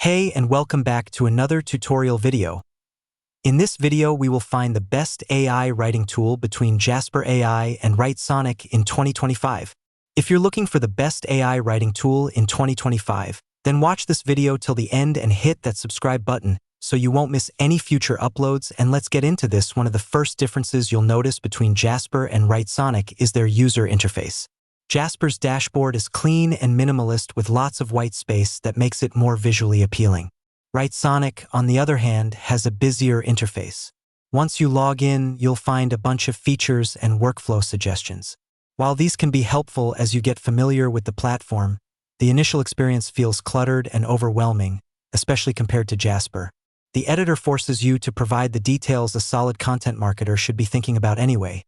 Hey, and welcome back to another tutorial video. In this video, we will find the best AI writing tool between Jasper AI and Writesonic in 2025. If you're looking for the best AI writing tool in 2025, then watch this video till the end and hit that subscribe button so you won't miss any future uploads. And let's get into this. One of the first differences you'll notice between Jasper and Writesonic is their user interface. Jasper's dashboard is clean and minimalist with lots of white space that makes it more visually appealing. Writesonic, on the other hand, has a busier interface. Once you log in, you'll find a bunch of features and workflow suggestions. While these can be helpful as you get familiar with the platform, the initial experience feels cluttered and overwhelming, especially compared to Jasper. The editor forces you to provide the details a solid content marketer should be thinking about anyway.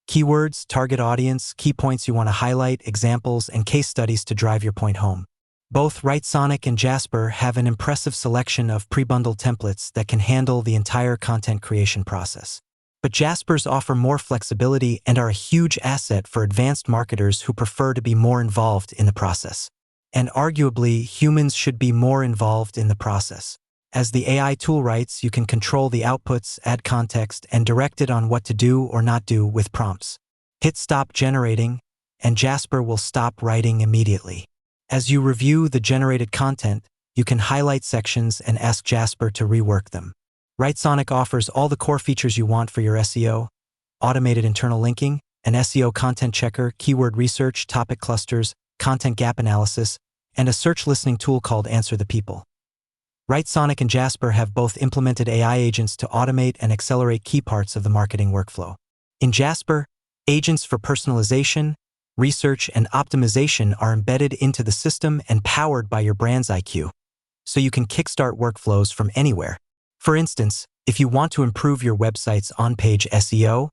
Keywords, target audience, key points you want to highlight, examples, and case studies to drive your point home. Both Writesonic and Jasper have an impressive selection of pre-bundled templates that can handle the entire content creation process. But Jasper's offer more flexibility and are a huge asset for advanced marketers who prefer to be more involved in the process. And arguably, humans should be more involved in the process. As the AI tool writes, you can control the outputs, add context, and direct it on what to do or not do with prompts. Hit stop generating, and Jasper will stop writing immediately. As you review the generated content, you can highlight sections and ask Jasper to rework them. Writesonic offers all the core features you want for your SEO: automated internal linking, an SEO content checker, keyword research, topic clusters, content gap analysis, and a search listening tool called Answer the People. Writesonic and Jasper have both implemented AI agents to automate and accelerate key parts of the marketing workflow. In Jasper, agents for personalization, research, and optimization are embedded into the system and powered by your brand's IQ, so you can kickstart workflows from anywhere. For instance, if you want to improve your website's on-page SEO,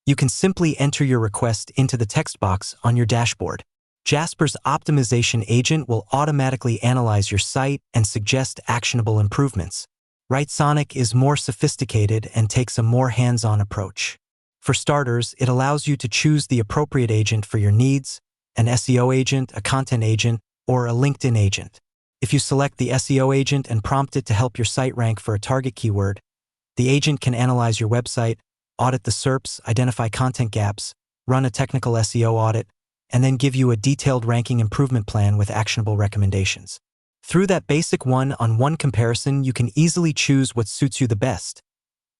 you can simply enter your request into the text box on your dashboard. Jasper's optimization agent will automatically analyze your site and suggest actionable improvements. Writesonic is more sophisticated and takes a more hands-on approach. For starters, it allows you to choose the appropriate agent for your needs: an SEO agent, a content agent, or a LinkedIn agent. If you select the SEO agent and prompt it to help your site rank for a target keyword, the agent can analyze your website, audit the SERPs, identify content gaps, run a technical SEO audit, and then give you a detailed ranking improvement plan with actionable recommendations. Through that basic one-on-one comparison, you can easily choose what suits you the best.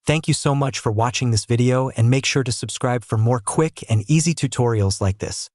Thank you so much for watching this video, and make sure to subscribe for more quick and easy tutorials like this.